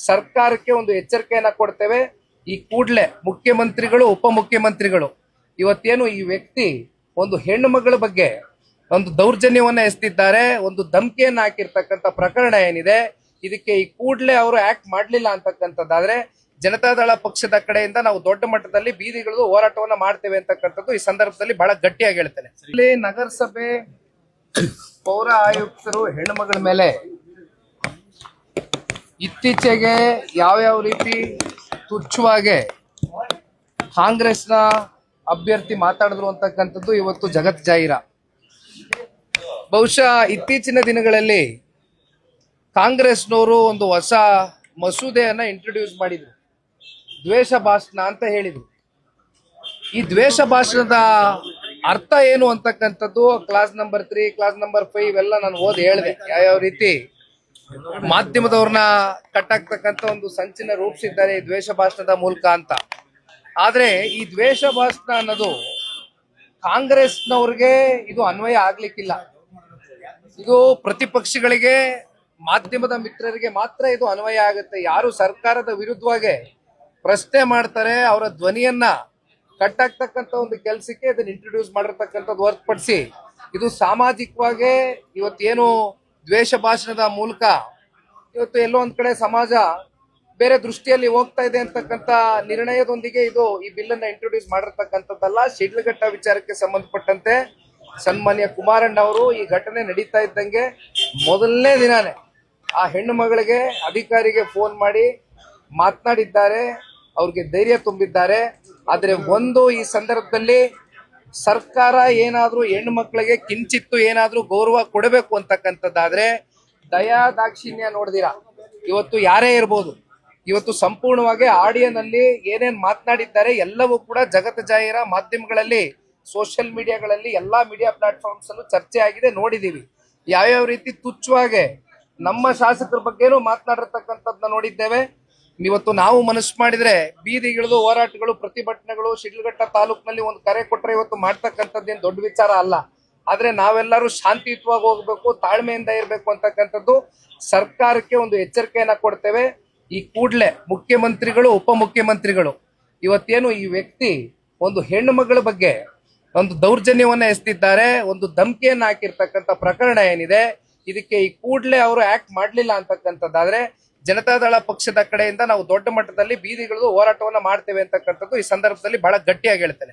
ಸರ್ಕಾರಕ್ಕೆ ಒಂದು ಎಚ್ಚರಿಕೆಯನ್ನ ಕೊಡ್ತೇವೆ. ಈ ಕೂಡಲೇ ಮುಖ್ಯಮಂತ್ರಿಗಳು, ಉಪಮುಖ್ಯಮಂತ್ರಿಗಳು ಇವತ್ತೇನು ಈ ವ್ಯಕ್ತಿ ಒಂದು ಹೆಣ್ಣು ಮಗಳ ಬಗ್ಗೆ ಒಂದು ದೌರ್ಜನ್ಯವನ್ನ ಎಸೆದಿದ್ದಾರೆ, ಒಂದು ಧಮಕಿಯನ್ನ ಹಾಕಿರ್ತಕ್ಕಂಥ ಪ್ರಕರಣ ಏನಿದೆ, ಇದಕ್ಕೆ ಈ ಕೂಡಲೇ ಅವರು ಆಕ್ಟ್ ಮಾಡಲಿಲ್ಲ ಅಂತಕ್ಕಂಥದ್ದಾದ್ರೆ ಜನತಾದಳ ಪಕ್ಷದ ಕಡೆಯಿಂದ ನಾವು ದೊಡ್ಡ ಮಟ್ಟದಲ್ಲಿ ಬೀದಿಗಳು ಹೋರಾಟವನ್ನ ಮಾಡ್ತೇವೆ ಅಂತಕ್ಕಂಥದ್ದು ಈ ಸಂದರ್ಭದಲ್ಲಿ ಬಹಳ ಗಟ್ಟಿಯಾಗಿ ಹೇಳ್ತೇನೆ. ಇಲ್ಲಿ ನಗರಸಭೆ ಪೌರ ಆಯುಕ್ತರು ಹೆಣ್ಣು ಮಗಳ ಮೇಲೆ ಇತ್ತೀಚೆಗೆ ಯಾವ್ಯಾವ ರೀತಿ ತುಚ್ಛವಾಗಿ ಕಾಂಗ್ರೆಸ್ನ ಅಭ್ಯರ್ಥಿ ಮಾತಾಡಿದ್ರು ಅಂತಕ್ಕಂಥದ್ದು ಇವತ್ತು ಜಗತ್ ಜಾಹೀರ. ಬಹುಶಃ ಇತ್ತೀಚಿನ ದಿನಗಳಲ್ಲಿ ಕಾಂಗ್ರೆಸ್ನವರು ಒಂದು ಹೊಸ ಮಸೂದೆಯನ್ನ ಇಂಟ್ರೊಡ್ಯೂಸ್ ಮಾಡಿದ್ರು, ದ್ವೇಷ ಭಾಷಣ ಅಂತ ಹೇಳಿದ್ರು. ಈ ದ್ವೇಷ ಭಾಷಣದ ಅರ್ಥ ಏನು ಅಂತಕ್ಕಂಥದ್ದು ಕ್ಲಾಸ್ ನಂಬರ್ 3, ಕ್ಲಾಸ್ ನಂಬರ್ 5 ಇವೆಲ್ಲ ನಾನು ಓದಿ ಹೇಳಿದೆ, ಯಾವ್ಯಾವ ರೀತಿ ಮಾಧ್ಯಮದವ್ರನ್ನ ಕಟ್ಟಾಕ್ತಕ್ಕಂಥ ಒಂದು ಸಂಚಿನ ರೂಪಿಸಿದ್ದಾರೆ ಈ ದ್ವೇಷ ಭಾಷಣದ ಮೂಲಕ ಅಂತ. ಆದ್ರೆ ಈ ದ್ವೇಷ ಭಾಷಣ ಅನ್ನೋದು ಕಾಂಗ್ರೆಸ್ನವ್ರಿಗೆ ಇದು ಅನ್ವಯ ಆಗ್ಲಿಕ್ಕಿಲ್ಲ. ಇದು ಪ್ರತಿಪಕ್ಷಗಳಿಗೆ, ಮಾಧ್ಯಮದ ಮಿತ್ರರಿಗೆ ಮಾತ್ರ ಇದು ಅನ್ವಯ ಆಗುತ್ತೆ. ಯಾರು ಸರ್ಕಾರದ ವಿರುದ್ಧವಾಗಿ ಪ್ರಶ್ನೆ ಮಾಡ್ತಾರೆ ಅವರ ಧ್ವನಿಯನ್ನ ಕಟ್ಟಾಕ್ತಕ್ಕಂಥ ಒಂದು ಕೆಲಸಕ್ಕೆ ಇದನ್ನ ಇಂಟ್ರೊಡ್ಯೂಸ್ ಮಾಡಿರ್ತಕ್ಕಂಥದ್ದು ಹೊರತುಪಡಿಸಿ ಇದು ಸಾಮಾಜಿಕವಾಗಿ ಇವತ್ತೇನು ದ್ವೇಷ ಭಾಷಣದ ಮೂಲಕ ಇವತ್ತು ಎಲ್ಲೋ ಒಂದ್ ಕಡೆ ಸಮಾಜ ಬೇರೆ ದೃಷ್ಟಿಯಲ್ಲಿ ಹೋಗ್ತಾ ಇದೆ ಅಂತಕ್ಕಂಥ ನಿರ್ಣಯದೊಂದಿಗೆ ಇದು ಈ ಬಿಲ್ ಅನ್ನ ಇಂಟ್ರೊಡ್ಯೂಸ್ ಮಾಡಿರ್ತಕ್ಕಂಥದ್ದಲ್ಲ. ಶಿಡ್ಲಘಟ್ಟ ವಿಚಾರಕ್ಕೆ ಸಂಬಂಧಪಟ್ಟಂತೆ ಸನ್ಮಾನ್ಯ ಕುಮಾರಣ್ಣ ಅವರು ಈ ಘಟನೆ ನಡೀತಾ ಇದ್ದಂಗೆ ಮೊದಲನೇ ದಿನಾನೇ ಆ ಹೆಣ್ಣು ಮಗಳಿಗೆ ಅಧಿಕಾರಿಗೆ ಫೋನ್ ಮಾಡಿ ಮಾತನಾಡಿದ್ದಾರೆ, ಅವ್ರಿಗೆ ಧೈರ್ಯ ತುಂಬಿದ್ದಾರೆ. ಆದ್ರೆ ಒಂದು ಈ ಸಂದರ್ಭದಲ್ಲಿ ಸರ್ಕಾರ ಏನಾದ್ರೂ ಹೆಣ್ಣು ಮಕ್ಕಳಿಗೆ ಕಿಂಚಿತ್ತು ಏನಾದ್ರೂ ಗೌರವ ಕೊಡಬೇಕು ಅಂತಕ್ಕಂಥದ್ದಾದ್ರೆ ದಯಾ ದಾಕ್ಷಿಣ್ಯ ನೋಡ್ದಿರಾ ಇವತ್ತು ಯಾರೇ ಇರ್ಬೋದು, ಇವತ್ತು ಸಂಪೂರ್ಣವಾಗಿ ಆಡಿಯೋನಲ್ಲಿ ಏನೇನ್ ಮಾತನಾಡಿದ್ದಾರೆ ಎಲ್ಲವೂ ಕೂಡ ಜಗತ್ ಜಾಹೀರ, ಮಾಧ್ಯಮಗಳಲ್ಲಿ, ಸೋಷಿಯಲ್ ಮೀಡಿಯಾಗಳಲ್ಲಿ, ಎಲ್ಲಾ ಮೀಡಿಯಾ ಪ್ಲಾಟ್ಫಾರ್ಮ್ಸ್ ಅಲ್ಲೂ ಚರ್ಚೆ ಆಗಿದೆ, ನೋಡಿದೀವಿ. ಯಾವ್ಯಾವ ರೀತಿ ತುಚ್ಛವಾಗಿ ನಮ್ಮ ಶಾಸಕರ ಬಗ್ಗೆನೂ ಮಾತನಾಡಿರ್ತಕ್ಕಂಥದ್ದನ್ನ ನೋಡಿದ್ದೇವೆ. ಇವತ್ತು ನಾವು ಮನಸ್ಸು ಮಾಡಿದ್ರೆ ಬೀದಿಗಿಳಿದು ಹೋರಾಟಗಳು, ಪ್ರತಿಭಟನೆಗಳು ಶಿಡ್ಲಘಟ್ಟ ತಾಲೂಕಿನಲ್ಲಿ ಒಂದು ಕರೆ ಕೊಟ್ಟರೆ ಇವತ್ತು ಮಾಡ್ತಕ್ಕಂಥದ್ದೇನು ದೊಡ್ಡ ವಿಚಾರ ಅಲ್ಲ. ಆದ್ರೆ ನಾವೆಲ್ಲರೂ ಶಾಂತಿಯುತವಾಗಿ ಹೋಗ್ಬೇಕು, ತಾಳ್ಮೆಯಿಂದ ಇರಬೇಕು ಅಂತಕ್ಕಂಥದ್ದು ಸರ್ಕಾರಕ್ಕೆ ಒಂದು ಎಚ್ಚರಿಕೆಯನ್ನ ಕೊಡ್ತೇವೆ. ಈ ಕೂಡಲೇ ಮುಖ್ಯಮಂತ್ರಿಗಳು, ಉಪಮುಖ್ಯಮಂತ್ರಿಗಳು ಇವತ್ತೇನು ಈ ವ್ಯಕ್ತಿ ಒಂದು ಹೆಣ್ಣು ಮಗಳ ಬಗ್ಗೆ ಒಂದು ದೌರ್ಜನ್ಯವನ್ನ ಎಸೆದಿದ್ದಾರೆ, ಒಂದು ಧಮಕಿಯನ್ನ ಹಾಕಿರ್ತಕ್ಕಂಥ ಪ್ರಕರಣ ಏನಿದೆ, ಇದಕ್ಕೆ ಈ ಕೂಡಲೇ ಅವರು ಆಕ್ಟ್ ಮಾಡಲಿಲ್ಲ ಅಂತಕ್ಕಂಥದ್ದಾದ್ರೆ ಜನತಾದಳ ಪಕ್ಷದ ಕಡೆಯಿಂದ ನಾವು ದೊಡ್ಡ ಮಟ್ಟದಲ್ಲಿ ಬೀದಿಗಳು ಹೋರಾಟವನ್ನ ಮಾಡ್ತೇವೆ ಅಂತಕ್ಕಂಥದ್ದು ಈ ಸಂದರ್ಭದಲ್ಲಿ ಬಹಳ ಗಟ್ಟಿಯಾಗಿ ಹೇಳ್ತೇನೆ.